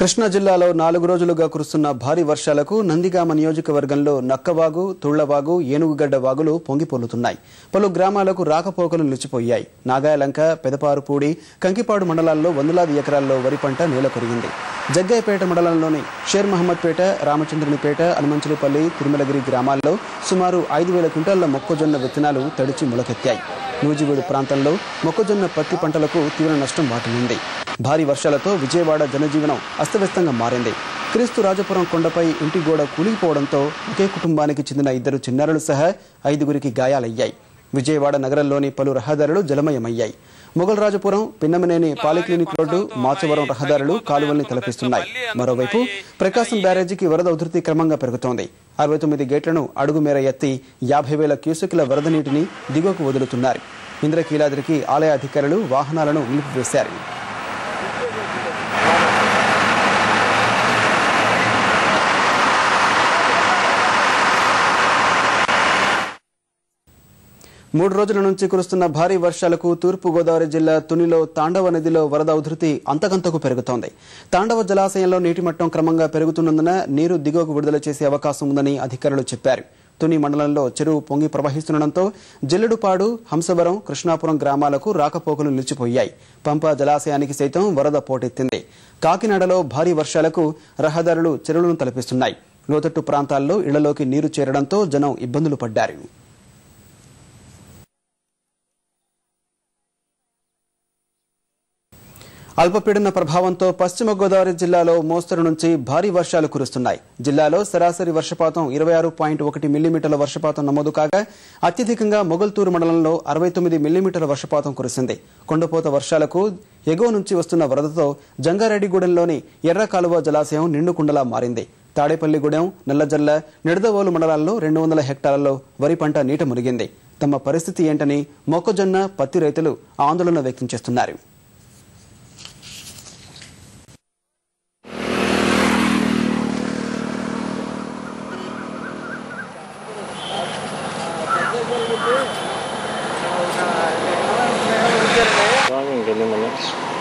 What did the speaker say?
కృష్ణా జిల్లాలో 4 రోజులుగా కురుస్తున్న భారీ వర్షాలకు నందిగామ నియోజకవర్గంలో నక్కవాగు, తుళ్లవాగు, ఏనుగుగడ్డ వాగులు పొంగిపొర్లుతున్నాయి. పలు గ్రామాలకు రాకపోకలు నిలిచిపోయాయి. నాగాయలంక, పెదపారుపూడి, కంకిపాడు మండలాల్లో వందలాది ఎకరాల్లో వరి పంట నేలకొరిగింది. జగ్గయ్యపేట మండలంలోని షేర్ మహమ్మద్పేట, రామచంద్రునిపేట, అనుమంచులపల్లి, తిరుమలగిరి గ్రామాల్లో సుమారు 5,000 క్వింటాళ్ల మొక్కజొన్న విత్తనాలు తడిచి మొలకెత్తాయి. నూజివీడు ప్రాంతంలో మొక్కజొన్న పత్తి పంటలకు తీవ్ర నష్టం వాటిల్లింది. భారీ వర్షాలతో విజయవాడ జనజీవనం అస్తవ్యస్తంగా మారింది. క్రీస్తు రాజపురం కొండపై ఇంటి గోడ కూలిపోవడంతో ఒకే కుటుంబానికి చెందిన 2 చిన్నారులు సహా 5గురికి గాయాలయ్యాయి. విజయవాడ నగరంలోని పలు రహదారులు జలమయమయ్యాయి. మొగల్ రాజపురం, పిన్నమనేని పాలిక్లినిక్ రోడ్డు, మాచవరం రహదారులు కాలువల్ని తలపిస్తున్నాయి. మరోవైపు ప్రకాశం బ్యారేజీకి వరద ఉధృతి క్రమంగా పెరుగుతోంది. 69 గేట్లను అడుగు మేర ఎత్తి 50,000 క్యూసెక్ల వరద నీటిని దిగువకు వదులుతున్నారు. ఇంద్రకీలాద్రికి ఆలయ అధికారులు వాహనాలను నిలిపివేశారు. మూడు రోజుల నుంచి కురుస్తున్న భారీ వర్షాలకు తూర్పుగోదావరి జిల్లా తునిలో తాండవ నదిలో వరద ఉధృతి అంతకంతకు పెరుగుతోంది. తాండవ జలాశయంలో నీటి మట్టం క్రమంగా పెరుగుతున్నందున నీరు దిగువకు విడుదల చేసే అవకాశం ఉందని అధికారులు చెప్పారు. తుని మండలంలో చెరువు పొంగి ప్రవహిస్తుండటంతో జల్లెడుపాడు, హంసవరం, కృష్ణాపురం గ్రామాలకు రాకపోకలు నిలిచిపోయాయి. పంపా జలాశయానికి సైతం వరద పోటెత్తింది. కాకినాడలో భారీ వర్షాలకు రహదారులు చెరువులను తలపిస్తున్నాయి. లోతట్టు ప్రాంతాల్లో ఇళ్లలోకి నీరు చేరడంతో జనం ఇబ్బందులు పడ్డారు. అల్పపీడన ప్రభావంతో పశ్చిమ గోదావరి జిల్లాలో మోస్తరు నుంచి భారీ వర్షాలు కురుస్తున్నాయి. జిల్లాలో సరాసరి వర్షపాతం 26.1 మిల్లీమీటర్ల వర్షపాతం నమోదు కాగా అత్యధికంగా మొగల్తూరు మండలంలో 69 మిల్లీమీటర్ల వర్షపాతం కురిసింది. కొండపోత వర్షాలకు ఎగువ నుంచి వస్తున్న వరదతో జంగారెడ్డిగూడెంలోని ఎర్రకాలువ జలాశయం నిండుకుండలా మారింది. తాడేపల్లిగూడెం, నల్లజర్ల, నిడదవోలు మండలాల్లో 200 హెక్టార్లలో వరి పంట నీట మునిగింది. తమ పరిస్థితి ఏంటని మొక్కజొన్న, పత్తి రైతులు ఆందోళన వ్యక్తం చేస్తున్నారు. Vamos,